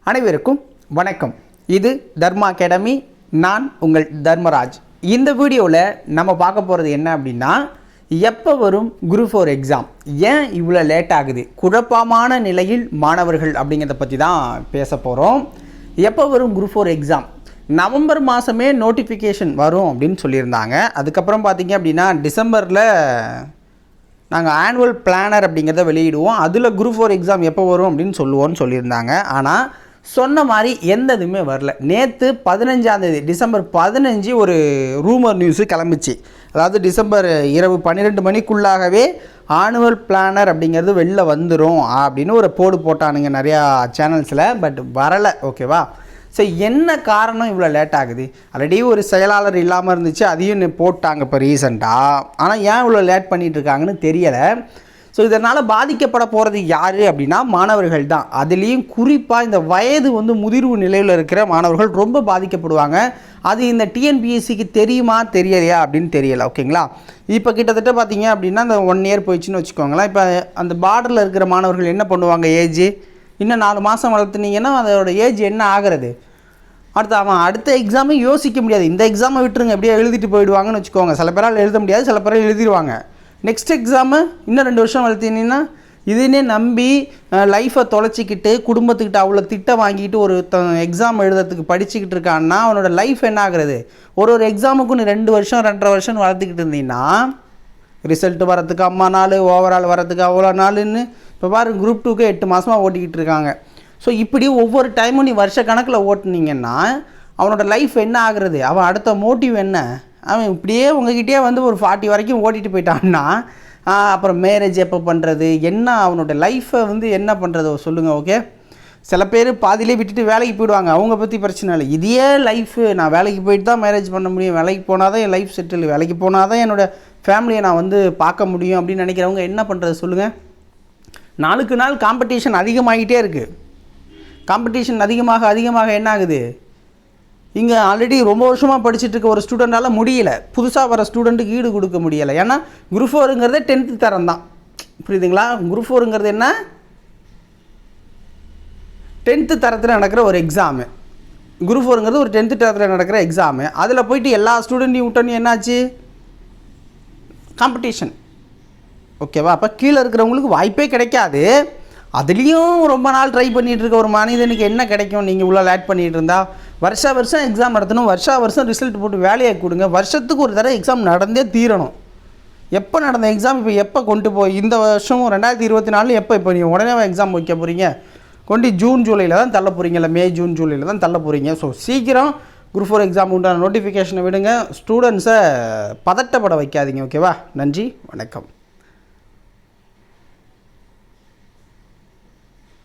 அனைவருக்கும் வணக்கம். இது தர்மா அகாடமி. நான் உங்கள் தர்மராஜ். இந்த வீடியோவில் நம்ம பார்க்க போகிறது என்ன அப்படின்னா, எப்போ வரும் குரூப் 4 எக்ஸாம், ஏன் இவ்வளோ லேட் ஆகுது, குழப்பமான நிலையில் மாணவர்கள் அப்படிங்கிறத பற்றி தான் பேச போகிறோம். எப்போ வரும் குரூப் 4 எக்ஸாம்? நவம்பர் மாதமே நோட்டிஃபிகேஷன் வரும் அப்படின்னு சொல்லியிருந்தாங்க. அதுக்கப்புறம் பார்த்திங்க அப்படின்னா டிசம்பரில் நாங்கள் ஆனுவல் பிளானர் அப்படிங்கிறத வெளியிடுவோம், அதில் குரூப் 4 எக்ஸாம் எப்போ வரும் அப்படின்னு சொல்லுவோன்னு சொல்லியிருந்தாங்க. ஆனால் சொன்ன மாதிரி எந்த இதுவுமே வரல. நேற்று 15ஆம் தேதி டிசம்பர் 15 ஒரு ரூமர் நியூஸு கிளம்பிச்சு. அதாவது டிசம்பர் இரவு 12 மணிக்குள்ளாகவே ஆனுவல் பிளானர் அப்படிங்கிறது வெளில வந்துடும் அப்படின்னு ஒரு போடு போட்டானுங்க நிறையா சேனல்ஸில். பட் வரலை. ஓகேவா? ஸோ என்ன காரணம் இவ்வளோ லேட் ஆகுது? ஆல்ரெடி ஒரு செயலாளர் இல்லாமல் இருந்துச்சு, அதையும் போட்டாங்க இப்போ ரீசெண்டாக. ஆனால் ஏன் இவ்வளோ லேட் பண்ணிகிட்ருக்காங்கன்னு தெரியலை. ஸோ இதனால் பாதிக்கப்பட போகிறது யார் அப்படின்னா மாணவர்கள் தான். அதுலேயும் குறிப்பாக இந்த வயது முதிர்வு நிலையில் இருக்கிற மாணவர்கள் ரொம்ப பாதிக்கப்படுவாங்க. அது இந்த டிஎன்பிஎஸ்சிக்கு தெரியுமா தெரியலையா அப்படின்னு தெரியலை. ஓகேங்களா? இப்போ கிட்டத்தட்ட பார்த்தீங்க அப்படின்னா இந்த 1 இயர் போயிடுச்சுன்னு வச்சுக்கோங்களேன். இப்போ அந்த பார்டரில் இருக்கிற மாணவர்கள் என்ன பண்ணுவாங்க? ஏஜ் இன்னும் 4 மாதம் வளர்த்துனீங்கன்னா அதோட ஏஜ் என்ன ஆகிறது? அடுத்த எக்ஸாமே யோசிக்க முடியாது. இந்த எக்ஸாமை விட்டுருங்க, எப்படியே எழுதிட்டு போயிடுவாங்கன்னு வச்சுக்கோங்க. சில பேரால் எழுத முடியாது, சில பேரால் எழுதிடுவாங்க. நெக்ஸ்ட் எக்ஸாமு இன்னும் 2 வருஷம் வளர்த்தினீங்கன்னா இதுன்னே நம்பி லைஃப்பை தொலைச்சிக்கிட்டு குடும்பத்துக்கிட்ட அவ்வளோ திட்டம் வாங்கிட்டு ஒரு எக்ஸாம் எழுதுறதுக்கு படிச்சுக்கிட்டு இருக்கான்னா அவனோட லைஃப் என்ன ஆகுறது? ஒரு எக்ஸாமுக்கும் நீ 2 வருஷம் 2.5 வருஷம் வளர்த்துக்கிட்டு இருந்தீங்கன்னா ரிசல்ட்டு வரத்துக்கு அம்மா நாள், ஓவரால் வரத்துக்கு அவ்வளோ நாளுன்னு இப்போ பாரு குரூப் 2க்கு 8 மாதமாக ஓட்டிக்கிட்டு இருக்காங்க. ஸோ இப்படி ஒவ்வொரு டைமும் நீ வருஷ கணக்கில் ஓட்டுனீங்கன்னா அவனோட லைஃப் என்ன ஆகுறது? அவன் அடுத்த மோட்டிவ் என்ன? அவன் இப்படியே உங்ககிட்டே ஒரு 40 வரைக்கும் ஓட்டிகிட்டு போயிட்டான்னா அப்புறம் மேரேஜ் எப்போ பண்ணுறது, என்ன அவனோட லைஃப்பை என்ன பண்ணுறது சொல்லுங்கள். ஓகே, சில பேர் பாதியிலே விட்டுட்டு வேலைக்கு போயிடுவாங்க, அவங்க பற்றி பிரச்சனை இல்லை. இதே லைஃபு நான் வேலைக்கு போயிட்டு தான் மேரேஜ் பண்ண முடியும், வேலைக்கு போனால் தான் என் லைஃப் செட்டில், வேலைக்கு போனால் தான் என்னோடய ஃபேமிலியை நான் பார்க்க முடியும் அப்படின்னு நினைக்கிறவங்க என்ன பண்ணுறது சொல்லுங்கள். நாளுக்கு நாள் காம்படிஷன் அதிகமாகிட்டே இருக்குது. காம்படிஷன் அதிகமாக என்ன ஆகுது? இங்கே ஆல்ரெடி ரொம்ப வருஷமாக படிச்சுட்டு இருக்க ஒரு ஸ்டூடெண்டால் முடியலை, புதுசாக வர ஸ்டூடெண்ட்டுக்கு ஈடு கொடுக்க முடியலை. ஏன்னா குரூப் 4ங்கிறதே 10th தரம் தான். புரியுதுங்களா? குரூப் 4ங்கிறது என்ன? 10th தரத்தில் நடக்கிற ஒரு எக்ஸாமு. குரூப் 4ங்கிறது ஒரு 10th தரத்தில் நடக்கிற எக்ஸாமு. அதில் போயிட்டு எல்லா ஸ்டூடெண்ட்டையும் விட்டோன்னு என்னாச்சு? காம்படிஷன். ஓகேவா? அப்போ கீழே இருக்கிறவங்களுக்கு வாய்ப்பே கிடைக்காது. அதுலேயும் ரொம்ப நாள் ட்ரை பண்ணிகிட்டு இருக்க ஒரு மனிதனுக்கு என்ன கிடைக்கும்? நீங்கள் இவ்வளோ லேட் பண்ணிகிட்டு இருந்தால் வருஷம் எக்ஸாம் நடத்தணும், வருஷம் ரிசல்ட் போட்டு வேலையை கொடுங்க. வருஷத்துக்கு ஒரு தடவை எக்ஸாம் நடந்தே தீரணும். எப்போ நடந்த எக்ஸாம் இப்போ எப்போ கொண்டு போய் இந்த வருஷமும் 2024 இப்போ நீங்கள் உடனே எக்ஸாம் வைக்க போகிறீங்க? கொண்டு ஜூன் ஜூலையில் தான் தள்ள போகிறீங்க, இல்லை மே ஜூன் ஜூலையில் தான் தள்ள போகிறீங்க. ஸோ சீக்கிரம் குரூப் 4 எக்ஸாம் உண்டான நோட்டிஃபிகேஷனை விடுங்க. ஸ்டூடெண்ட்ஸை பதட்டப்பட வைக்காதீங்க. ஓகேவா? நன்றி, வணக்கம்.